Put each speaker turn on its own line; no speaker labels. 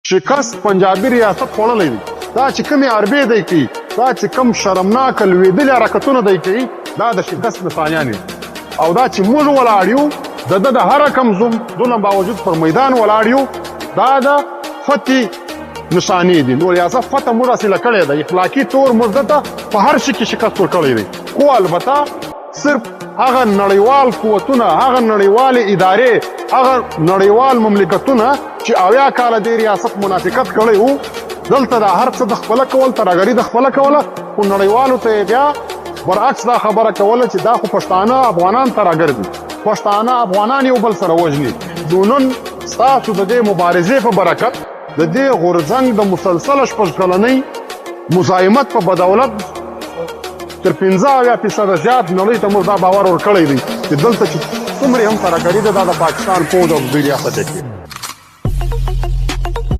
چې کس پنجابي ریاست خوړلی دی، دا چې کومې عربې دی کوي، دا چې کوم شرمناکه لوېدلي حرکتونه دی کوي، دا د شکست نښانیانې دي. او دا چې موږ ولاړ یو د ده د هر کم ظلم باوجود پر میدان ولاړ یو، دا د فتحې نشانې دي. نو ریاست فتح موږ حاصله کړې ده، اخلاقي طور موږ ده ته په هر شي کې شکست ورکړی دی. خو البته صرف هغه نړیوال قوتونه، هغه نړیوالې ادارې، هغه نړیوال مملکتونه چې 80 کاله دې ریاست منافقت کړی و، دلته دا هر څه د خپله کول، ترهګري د خپله کوله، خو نړیوالو ته یې بیا برعکس دا خبره کوله چې دا خو پښتانه افغانان ترهګر دي، پښتانه افغانان یو بل سره وژني. نو نن ستاسو د دې مبارزې په برکت، د دې غورځنګ د مسلسله 6 کلنۍ مزاحمت په بدولت تر 50% زیات نړۍ ته موږ دا باور ورکړی دی چې دلته چې څومره هم ترهګري ده، دا د پاکستان پوځ او دوی ریاست کې